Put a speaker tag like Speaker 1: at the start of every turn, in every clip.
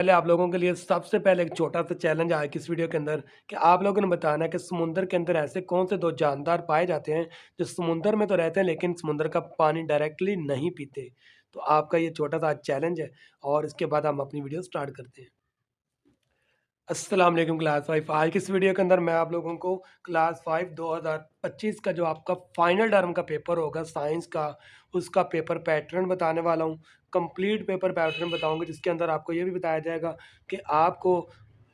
Speaker 1: पहले आप लोगों के लिए सबसे पहले एक छोटा सा चैलेंज आया कि इस वीडियो के अंदर कि आप लोगों ने बताना है कि समुंदर के अंदर ऐसे कौन से दो जानदार पाए जाते हैं जो समुंदर में तो रहते हैं लेकिन समुंदर का पानी डायरेक्टली नहीं पीते। तो आपका ये छोटा सा चैलेंज है और इसके बाद हम अपनी वीडियो स्टार्ट करते हैं। अस्सलाम वालेकुम क्लास 5। आज की इस वीडियो के अंदर मैं आप लोगों को क्लास 5 2025 का जो आपका फाइनल टर्म का पेपर होगा साइंस का, उसका पेपर पैटर्न बताने वाला हूँ। कंप्लीट पेपर पैटर्न बताऊंगा जिसके अंदर आपको ये भी बताया जाएगा कि आपको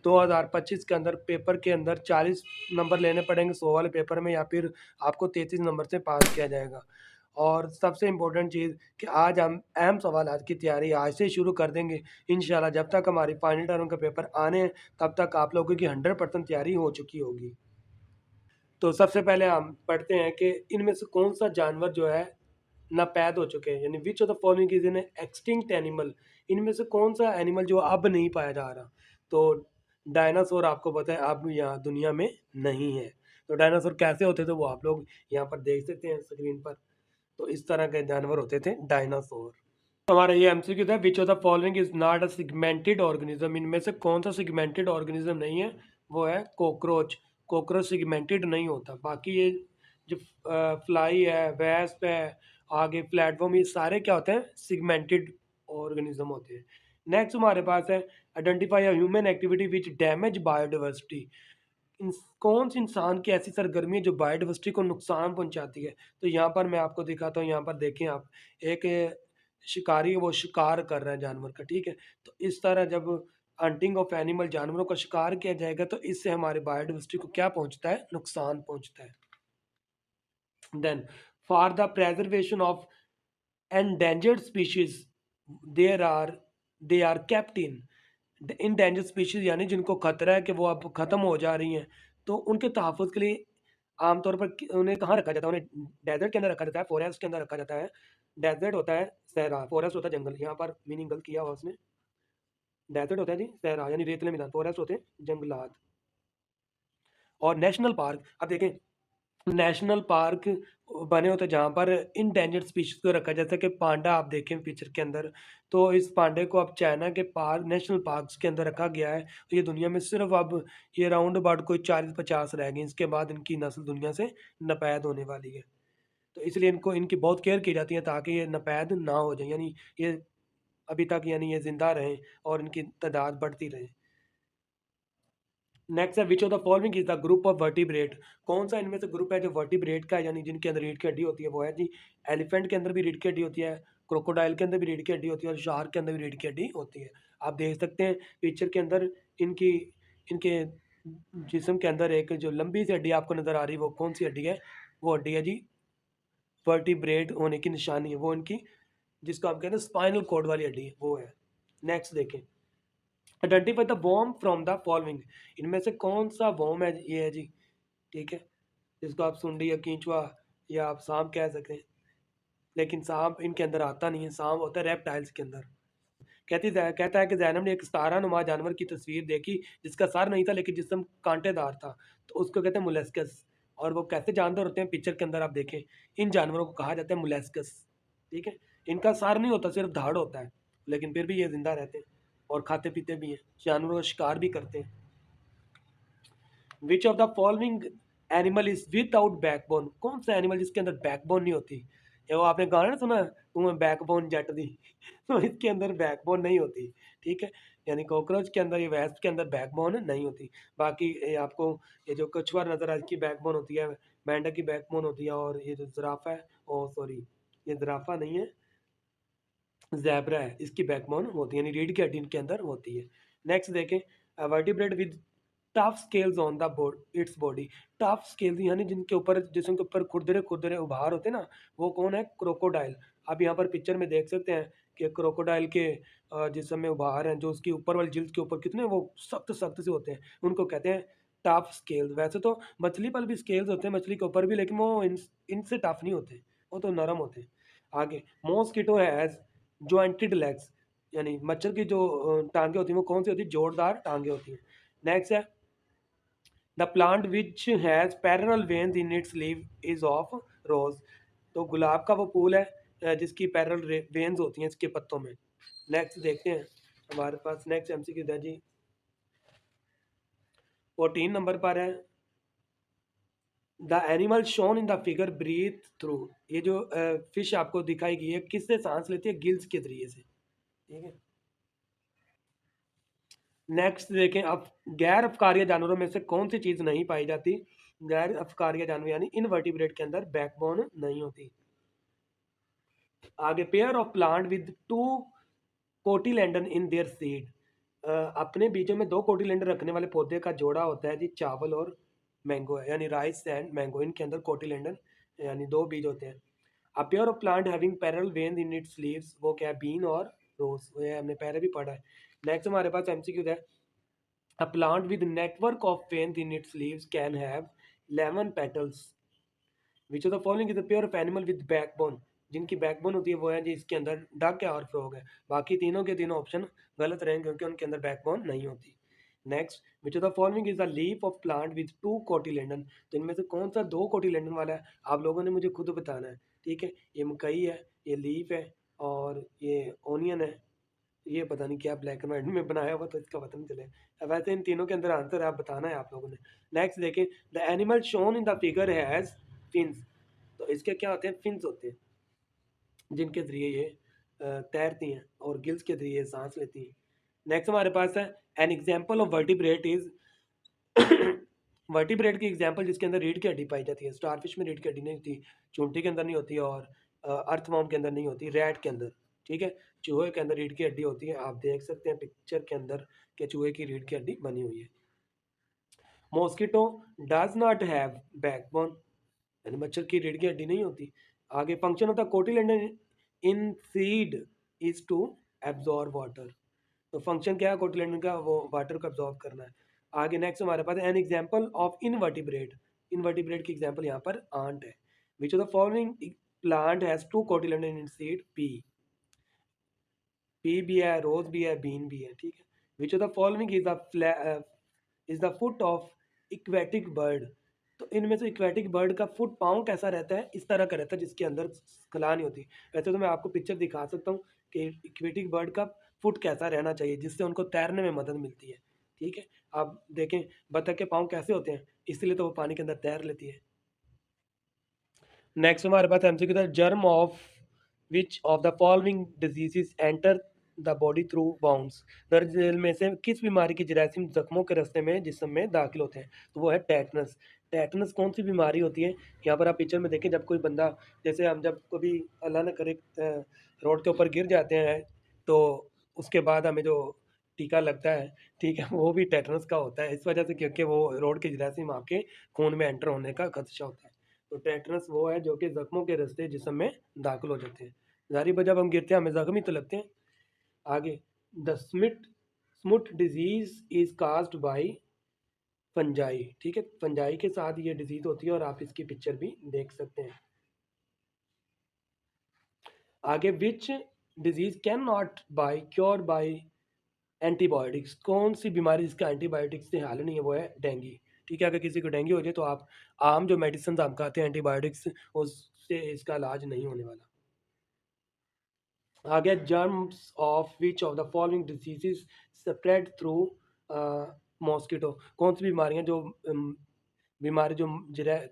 Speaker 1: 2025 के अंदर पेपर के अंदर 40 नंबर लेने पड़ेंगे 100 वाले पेपर में, या फिर आपको 33 नंबर से पास किया जाएगा। और सबसे इम्पोर्टेंट चीज़ कि आज हम अहम सवालात की तैयारी आज से शुरू कर देंगे इंशाल्लाह। जब तक हमारी फाइनल टर्म का पेपर आने हैं तब तक आप लोगों की 100% तैयारी हो चुकी होगी। तो सबसे पहले हम पढ़ते हैं कि इनमें से कौन सा जानवर जो है नापैद हो चुके हैं, यानी विच of the following is in extinct animal. इनमें से कौन सा एनिमल जो अब नहीं पाया जा रहा। तो डायनासोर आपको पता है अब यहाँ दुनिया में नहीं है। तो डायनासोर कैसे होते थे वो आप लोग यहाँ पर देख सकते हैं स्क्रीन पर। तो इस तरह के जानवर होते थे डायनासोर। हमारा ये एमसीक्यू था, which of the following is not a segmented organism. इनमें से कौन सा सिगमेंटेड ऑर्गेनिज्म नहीं है, वो है कॉकरोच। कॉकरोच सिगमेंटेड नहीं होता। बाकी ये जो फ्लाई है, वेस्प है, आगे प्लेटफॉर्म, ये सारे क्या होते हैं, सिगमेंटेड ऑर्गेनिज्म होते हैं। नेक्स्ट हमारे पास है identify a human activity which damage biodiversity. कौन सी इंसान की ऐसी सरगर्मी है जो बायोडाइवर्सिटी को नुकसान पहुंचाती है। तो यहाँ पर मैं आपको दिखाता हूँ, यहाँ पर देखें आप, एक शिकारी है, वो शिकार कर रहा है जानवर का, ठीक है। तो इस तरह जब हंटिंग ऑफ एनिमल, जानवरों का शिकार किया जाएगा तो इससे हमारे बायोडाइवर्सिटी को क्या पहुंचता है, नुकसान पहुंचता है। Then for the preservation of endangered species there are they are kept in endangered species, यानी जिनको खतरा है कि वो अब खत्म हो जा रही हैं, तो उनके तहफ़्फ़ुज़ के लिए आमतौर पर उन्हें कहाँ रखा जाता है, उन्हें डेजर्ट के अंदर रखा जाता है, फॉरेस्ट के अंदर रखा जाता है। डेजर्ट होता है सहरा, फॉरेस्ट होता है जंगल। यहाँ पर मीनिंग गलत किया हुआ उसने। डेजर्ट होता है जी सहरा, यानी रेतीले मैदान, फॉरेस्ट होते हैं जंगलात। और नेशनल पार्क, अब देखें नेशनल पार्क बने होते हैं जहाँ पर इंडेंजर्ड स्पीशीज को रखा, जैसे कि पांडा आप देखें पिक्चर के अंदर। तो इस पांडे को अब चाइना के पार्क, नेशनल पार्क्स के अंदर रखा गया है। तो ये दुनिया में सिर्फ अब ये राउंड अबाउट कोई 40-50 रह गए, इसके बाद इनकी नस्ल दुनिया से नपैद होने वाली है। तो इसलिए इनको, इनकी बहुत केयर की जाती है ताकि ये नपैद ना हो जाए, यानी ये अभी तक यानी ये जिंदा रहें और इनकी तादाद बढ़ती रहे। नेक्स्ट है which of the following is the group of vertebrate. कौन सा इनमें से ग्रुप है जो वर्टिब्रेट का है, यानी जिनके अंदर रीढ़ की हड्डी होती है, वो है जी एलिफेंट के अंदर भी रीढ़ की हड्डी होती है, क्रोकोडाइल के अंदर भी रीढ़ की हड्डी होती है, और शार्क के अंदर भी रीढ़ की हड्डी होती है। आप देख सकते हैं पिक्चर के अंदर इनकी, इनके जिस्म के अंदर एक जो लंबी सी हड्डी आपको नजर आ रही है, वो कौन सी हड्डी है, वो हड्डी है जी वर्टिब्रेट होने की निशानी है, वो इनकी, जिसको आप कहते हैं स्पाइनल कॉर्ड वाली हड्डी है, वो है। नेक्स्ट देखें, identify the worm from the following. इनमें से कौन सा वॉर्म है, ये है जी, ठीक है, जिसको आप सुंडी या कींचुआ या आप सांप कह सकते हैं, लेकिन सांप इनके अंदर आता नहीं है, सांप होता है रेप्टाइल्स के अंदर। कहता है कि जैनब ने एक सितारा नुमा जानवर की तस्वीर देखी जिसका सर नहीं था लेकिन जिस्म कांटेदार था, तो उसको कहते हैं मुलेस्कस। और वो कैसे जानवर होते हैं पिक्चर के अंदर आप देखें, इन जानवरों को कहा जाता है मुलेस्कस, ठीक है। इनका सर नहीं होता, सिर्फ धाड़ होता है, लेकिन फिर भी ये जिंदा रहते हैं और खाते पीते भी हैं, जानवरों का शिकार भी करते हैं। विच of the following animal is without backbone. कौन सा एनिमल जिसके अंदर बैकबोन नहीं होती। ये वो आपने गाना ना सुना, तुम्हें बैकबोन जट दी तो इसके अंदर बैकबोन नहीं होती, ठीक है। यानी कॉकरोच के अंदर, ये वेस्ट के अंदर बैकबोन नहीं होती। बाकी ये आपको, ये जो कछुआ नजर आ, इसकी बैकबोन होती है, मेंढक की बैकबोन होती है, और ये जो जिराफा है, ओ सॉरी ये जिराफा नहीं है, ज़ेब्रा है, इसकी बैकबोन होती है, यानी रीढ़ की हड्डी इनके अंदर होती है। नेक्स्ट देखें, vertebrate with tough scales on the board its body. Tough scales यानी जिनके ऊपर, जिसम के ऊपर खुरदरे खुरदरे उभार होते हैं ना, वो कौन है, क्रोकोडाइल। आप यहाँ पर पिक्चर में देख सकते हैं कि क्रोकोडाइल के जिसम में उभार हैं, जो उसकी ऊपर वाली जिल्द के ऊपर कितने वो सख्त सख्त से होते हैं, उनको कहते हैं टफ स्केल्स। वैसे तो मछली पर भी स्केल्स होते हैं, मछली के ऊपर भी, लेकिन वो इनसे टफ नहीं होते, वो तो नरम होते हैं। आगे, मॉस्किटो हैज जॉइंटेड लेग्स, यानी मच्छर की जो टांगे होती हैं वो कौन सी होती है, जोरदार टांगे होती हैं। नेक्स्ट है the plant which has parallel veins in its leave is of रोज। तो गुलाब का वो फूल है जिसकी पैरेलल वेन्स होती हैं इसके पत्तों में। नेक्स्ट देखते हैं, हमारे पास नेक्स्ट एमसीक्यू है जी, 14 नंबर पर है, the animal shown in the figure breathe through. ये जो फिश आपको दिखाई गई है किससे सांस लेती है? गिल्स के जरिए से, ठीक है। नेक्स्ट देखें, अब गैर अफकारिया जानवरों में से कौन सी चीज नहीं पाई जाती? गैर अफकारिया जानवर यानी इनवर्टिब्रेट के अंदर बैकबोन नहीं होती। आगे, pair of plant with two cotyledon in their seed. अपने बीजों में दो कोटिलेंडन रखने वाले पौधे का जोड़ा होता है जी, चावल और मैंगो है, यानी राइस एंड मैंगो, इनके अंदर कोटिलेंडन यानी दो बीज होते हैं। A pair of plant having parallel when in its leaves, वो क्या है? बीन और रोज, ये हमने पहले भी पढ़ा है। नेक्स्ट हमारे पास एमसीक्यू है, a plant with network of veins in its leaves can have 11 petals. Which of the following is a pair of animal with backbone? जिनकी बैकबोन होती है वो है जी इसके अंदर डक है और फ्रॉग है। बाकी तीनों के तीनों ऑप्शन गलत रहेंगे क्योंकि उनके अंदर बैकबोन नहीं होती। Next, which of the following is the leaf of plant with two cotyledon. तो इनमें से कौन सा दो कोटिलेंडन वाला है? आप लोगों ने मुझे खुद बताना है, ठीक है। ये मकई है, ये लीफ है, और ये ओनियन है। ये पता नहीं क्या ब्लैक एंड व्हाइट में बनाया हुआ तो इसका पता नहीं चले। अब वैसे इन तीनों के अंदर आंसर आप बताना है आप लोगों ने। नेक्स्ट देखें, the animal shown in the figure has fins. तो इसके क्या होते हैं? फिन्स होते हैं, जिनके जरिए ये तैरती हैं और गिल्स के जरिए सांस लेती हैं। नेक्स्ट हमारे पास है, N example of vertebrate is vertebrate की एग्जाम्पल जिसके अंदर रीढ़ की हड्डी पाई जाती है। स्टारफिश में रीढ़ की हड्डी नहीं होती, चूंटी के अंदर नहीं होती, और अर्थवॉर्म के अंदर नहीं होती, रैट के अंदर, ठीक है। चूहे के अंदर रीढ़ की हड्डी होती है, आप देख सकते हैं पिक्चर के अंदर कि चूहे की रीढ़ की हड्डी बनी हुई है। Mosquito does not have backbone, यानी मच्छर की रीढ़ की हड्डी नहीं होती। आगे, function of the cotyledon in seed is to absorb water. तो फंक्शन क्या है कोटिलेडन का? वो वाटर को एब्जॉर्ब करना है। आगे नेक्स्ट हमारे पास an example of invertebrate. Invertebrate की एग्जांपल यहाँ पर आंट है। Which of the following plant has two cotyledon in seed? Pea, pea भी है, रोज भी है, बीन भी है, ठीक है। Which of the following is the foot of aquatic bird. तो इनमें से इक्वेटिक बर्ड का फुट पाँव कैसा रहता है? इस तरह का रहता है जिसके अंदर कला नहीं होती। वैसे तो मैं आपको पिक्चर दिखा सकता हूँ कि इक्वेटिक बर्ड का फुट कैसा रहना चाहिए जिससे उनको तैरने में मदद मिलती है, ठीक है। आप देखें बतख के पाँव कैसे होते हैं, इसलिए तो वो पानी के अंदर तैर लेती है। नेक्स्ट हमारे पास एमसीक्यू था, germ of which of the following diseases enter the body through bounds. दर्ज में से किस बीमारी की जरासीम जख्मों के रास्ते में जिस्म में दाखिल होते हैं? तो वो है टेटनस। टेटनस कौन सी बीमारी होती है? यहाँ पर आप पिक्चर में देखें, जब कोई बंदा, जैसे हम जब कभी अल्लाह न करे रोड के ऊपर गिर जाते हैं तो उसके बाद हमें जो टीका लगता है, ठीक है, वो भी टेटनस का होता है, इस वजह से क्योंकि वो रोड की जरासीम आपके खून में एंटर होने का खदशा होता है। तो टेटनस वो है जो कि जख्मों के रास्ते जिस्म में दाखिल हो जाते हैं। जारी जब हम गिरते हैं हमें जख्म ही तो लगते हैं। आगे, the smooth disease is caused by fungi, ठीक है। फंजाई के साथ ये डिजीज होती है और आप इसकी पिक्चर भी देख सकते हैं। आगे, which disease can not by cure by antibiotics. कौन सी बीमारी जिसका एंटीबायोटिक्स से हल नहीं है? वो है डेंगू, ठीक है। अगर किसी को डेंगू हो जाए तो आप आम जो मेडिसिन हम खाते हैं एंटीबायोटिक्स, उससे इसका इलाज नहीं होने वाला। आगे, germs of which of the following diseases spread through mosquito. कौन सी बीमारियां जो बीमारी जो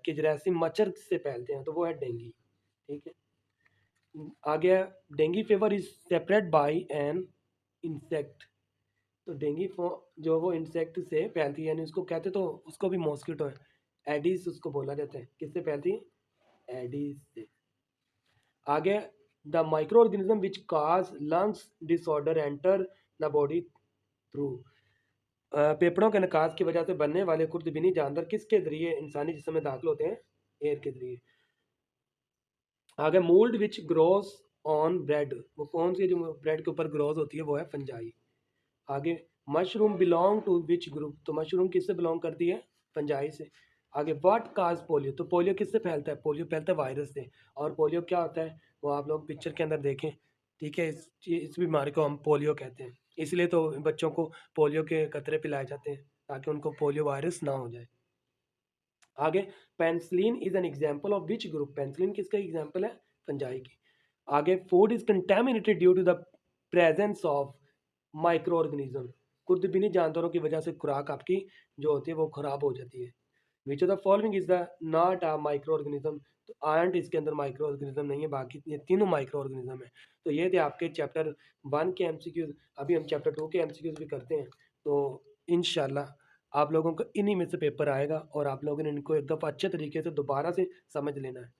Speaker 1: कि जरासीम मच्छर से फैलते हैं? तो वो है डेंगू, ठीक है। आगे, dengue fever is separate by an insect. तो डेंगू जो वो इंसेक्ट से फैलती है, यानी उसको कहते तो उसको भी मॉस्किटो है, एडिस उसको बोला जाता है। किससे फैलती है? एडिस से। आगे, the micro organism which cause lungs disorder enter the body through. फेफड़ों के नकाज की वजह से बनने वाले खुर्दबीनी जानवर किसके जरिए इंसानी जिस्म में दाखिल होते हैं? एयर के जरिए। आगे, mould which grows on bread. वो कौन सी जो ब्रेड के ऊपर ग्रोज होती है? वो है फंजाई। आगे, mushroom belong to which group. तो मशरूम किससे बिलोंग करती है? फंजाई से। आगे, व्हाट काज पोलियो। तो पोलियो किससे फैलता है? पोलियो फैलता है वायरस से। और पोलियो क्या होता है वो आप लोग पिक्चर के अंदर देखें, ठीक है। इस बीमारी को हम पोलियो कहते हैं, इसलिए तो बच्चों को पोलियो के कतरे पिलाए जाते हैं ताकि उनको पोलियो वायरस ना हो जाए। आगे, penicillin is an example of which group. Penicillin किसका एग्जाम्पल है? फंजाई की। आगे, food is contaminated due to the presence of micro organism, खुरदबीनी जानवरों की वजह से खुराक आपकी जो होती है वो खराब हो जाती है। Which of the following is the not a micro organism, तो आयंट इसके अंदर माइक्रो ऑर्गेनिज्म नहीं है, बाकी ये तीनों माइक्रो ऑर्गेनिज्म है। तो ये थे आपके चैप्टर 1 के एमसीक्यूज। अभी हम चैप्टर 2 के एमसीक्यूज भी करते हैं, तो इंशाल्लाह आप लोगों को इन्हीं में से पेपर आएगा और आप लोगों ने इनको एक दफ़ा अच्छे तरीके से दोबारा से समझ लेना है।